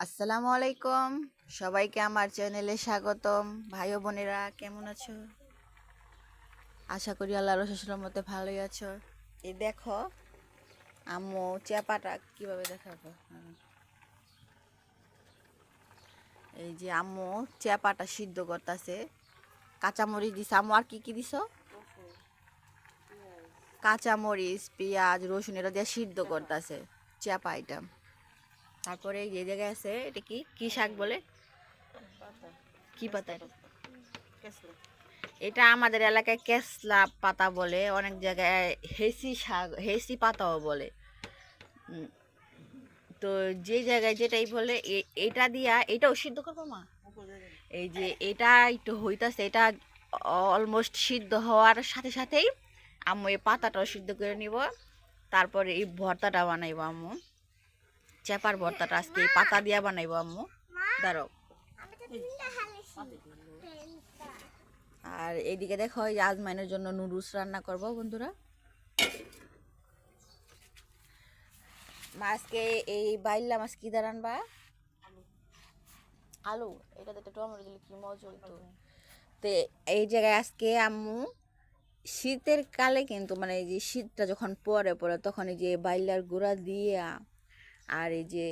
আসসালামু আলাইকুম, সবাইকে আমার চ্যানেলে স্বাগতম। ভাই ও বোনেরা কেমন আছো? আশা করি আল্লাহর অশেষ রহমতে ভালোই আছো। এই দেখো আম্মু চেপাটা কিভাবে দেখাবো। এই যে আম্মু চেপাটা সিদ্ধ করতেছে। কাঁচামরিচ দিছে আম্মু, আর কি কি দিছ? কাঁচামরিচ, পেঁয়াজ, রসুন এটা দিয়ে সিদ্ধ করতেছে চেপা এটা। তারপরে যে জায়গায় আছে এটা কি কি শাক বলে, কি পাতা এটা? এটা আমাদের এলাকায় কেসলা পাতা বলে, অনেক জায়গায় হেসি শাক, হেসি পাতাও বলে। উম, তো যে জায়গায় যেটাই বলে এটা দিয়া এটাও সিদ্ধ করবো মা। এই যে এটা একটু হইতাছে, এটা অলমোস্ট সিদ্ধ হওয়ার সাথে সাথেই আম্মু এই পাতাটাও সিদ্ধ করে নিব। তারপরে এই ভর্তাটা বানাইবো আম্মু, চেপার ভর্তাটা আজকে এই পাতা দিয়া বানাইবো আম্মু। দাঁড়াও। আর এইদিকে দেখো এই যে আজমাইনের জন্য নুডলস রান্না করব বন্ধুরা। মাছকে এই বাইল্লা মাছ কি দিয়ে রান্না? আলু। এটাতে একটা টমেটো দিলে কি মজা হইতো। তো এই জায়গায় আজকে আম্মু শীতের কালে কিন্তু মানে এই যে শীতটা যখন পরে পরে তখন এই যে বাইলার গুঁড়া দিয়ে আর এই যে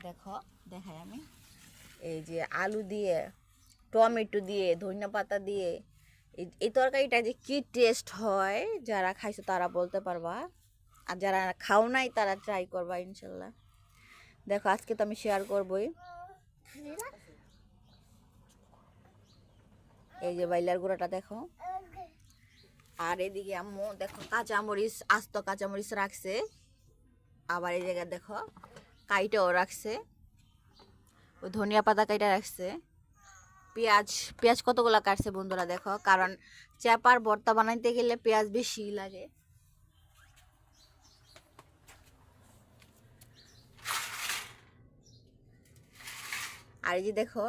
দেখো দেখাই আমি, এই যে আলু দিয়ে টমেটো দিয়ে ধনিয়া পাতা দিয়ে এই তরকারিটা যে কি টেস্ট হয়, যারা খাইছো তারা বলতে পারবা, আর যারা খাও নাই তারা ট্রাই করবা ইনশাল্লাহ। দেখো আজকে তো আমি শেয়ার করবই। এই যে বাইলার গুঁড়াটা দেখো। আর এদিকে আম্মু দেখো কাঁচামরিচ, আস্ত কাঁচামরিচ রাখছে। আবার এই জায়গায় দেখো কাইটাও রাখছে, ওই ধনিয়া পাতা কাইটা রাখছে। পেঁয়াজ, পেঁয়াজ কতগুলা কাটছে বন্ধুরা দেখো, কারণ চেপার ভর্তা বানাইতে গেলে পেঁয়াজ বেশি লাগে। আর এই যে দেখো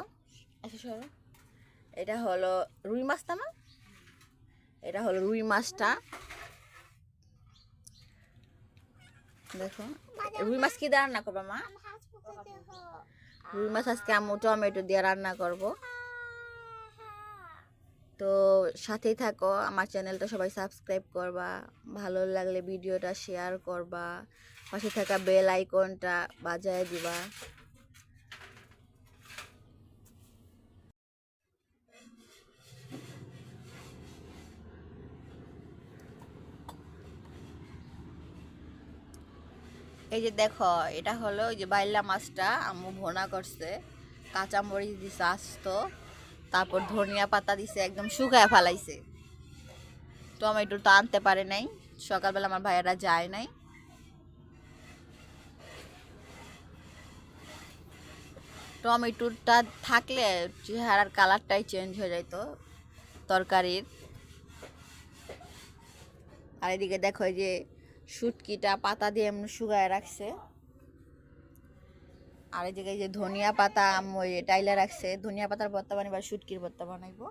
এটা হলো রুই মাছটা না, এটা হলো রুই মাছটা। দেখো রুই মাছ কি দিয়ে রান্না করবো মা? রুই মাছ আজকে আম্মু টমেটো দিয়ে রান্না করব। তো সাথেই থাকো, আমার চ্যানেলটা সবাই সাবস্ক্রাইব করবা, ভালো লাগলে ভিডিওটা শেয়ার করবা, পাশে থাকা বেল আইকনটা বাজায় দিবা। এই যে দেখো এটা হলো ওই যে বাইলা মাছটা আম্মু ভোনা করছে, কাঁচামরিচ দিছে আস্ত, তারপর ধনিয়া পাতা দিছে একদম শুকায় ফেলাইছে। টমেটো তো আনতে পারে নাই, সকালবেলা আমার ভাইয়েরা যায় নাই। টমেটোটা থাকলে চেহারার কালারটাই চেঞ্জ হয়ে যাইতো তরকারির। আর এদিকে দেখো এই যে শুটকিটা পাতা দিয়ে এমন শুকায় রাখছে। আর এই জায়গায় যে ধনিয়া পাতা আম্মু টাইলা রাখছে, ধনিয়া পাতার ভর্তা বানাইবো আর শুটকির ভর্তা বানাইবো।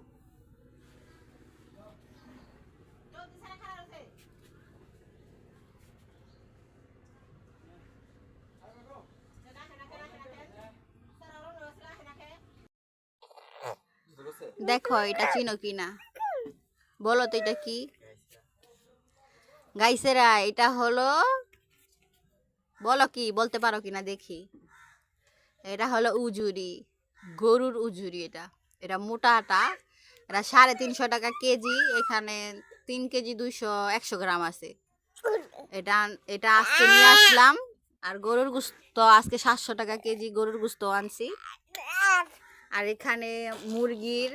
দেখো এটা চিনো কিনা বলো তো, এটা কি গাইছেরা? এটা হলো, বলো কি বলতে পারো কিনা দেখি। এটা হলো উজুরি, গরুর উজুরি। এটা এটা মোটাটা, এটা 350 টাকা কেজি। এখানে 3 কেজি 100 গ্রাম আছে। এটা এটা আজকে নিয়ে আসলাম। আর গরুর গোস্ত আজকে 700 টাকা কেজি গরুর গোস্ত আনছি। আর এখানে মুরগির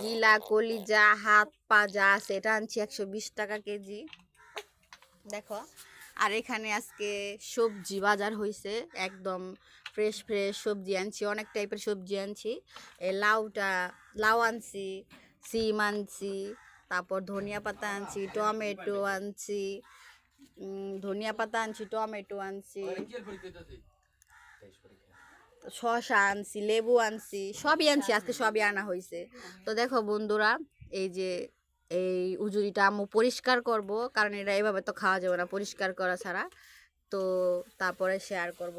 গিলা কলিজা হাত পা যা আছে এটা আনছি 120 টাকা কেজি। দেখো আর এখানে আজকে সবজি বাজার হয়েছে, একদম ফ্রেশ ফ্রেশ সবজি আনছি, অনেক টাইপের সবজি আনছি। এই লাউ আনছি, সিম আনছি, তারপর ধনিয়া পাতা আনছি, টমেটো আনছি, ধনিয়া পাতা আনছি, টমেটো আনছি, শসা আনছি, লেবু আনছি, সবই আনছি আজকে, সবই আনা হয়েছে। তো দেখো বন্ধুরা, এই যে এই উজুরিটা আম্মু পরিষ্কার করব, কারণ এটা এভাবে তো খাওয়া যাবে না পরিষ্কার করা ছাড়া। তো তারপরে শেয়ার করব।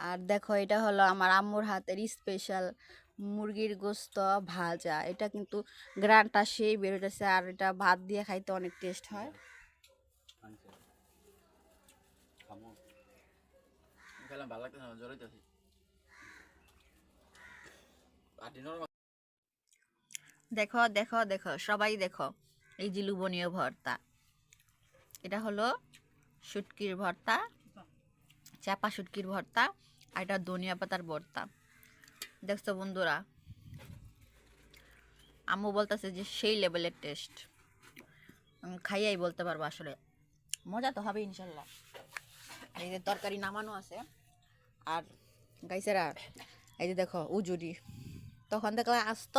আর দেখো এটা হলো আমার আম্মুর হাতের স্পেশাল মুরগির গোস্ত ভাজা। এটা কিন্তু গ্রানটা সেই বেরোতেছে, আর এটা ভাত দিয়ে খাইতে অনেক টেস্ট হয়। দেখো দেখো দেখো সবাই দেখো, এই যে লুবনীয় ভর্তা, এটা হলো শুটকির ভর্তা, চাপা শুটকির ভর্তা, আর এটা ধনিয়া পাতার ভর্তা। দেখছো বন্ধুরা, আম্মু বলতেছে যে সেই লেভেলের টেস্ট, খাইয়াই বলতে পারবো আসলে মজা তো হবে ইনশাল্লাহ। এই যে তরকারি নামানো আছে, আর গাইছেরা এই যে দেখো উজুরি, তখন দেখলাম আসত,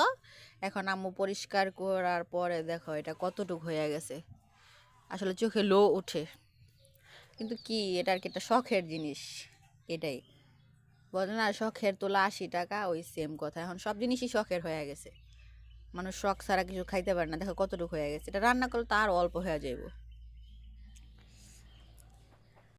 এখন আম্মু পরিষ্কার করার পরে দেখো এটা কতটুকু হয়ে গেছে, আসলে চোখে লো ওঠে। কিন্তু কি এটা আর কি একটা শখের জিনিস, এটাই বলে না শখের তোলা 80 টাকা, ওই সেম কথা, এখন সব জিনিসই শখের হয়ে গেছে, মানুষ শখ ছাড়া কিছু খাইতে পারে না। দেখো কতটুকু হয়ে গেছে, এটা রান্না করলে তো আর অল্প হয়ে যাইব।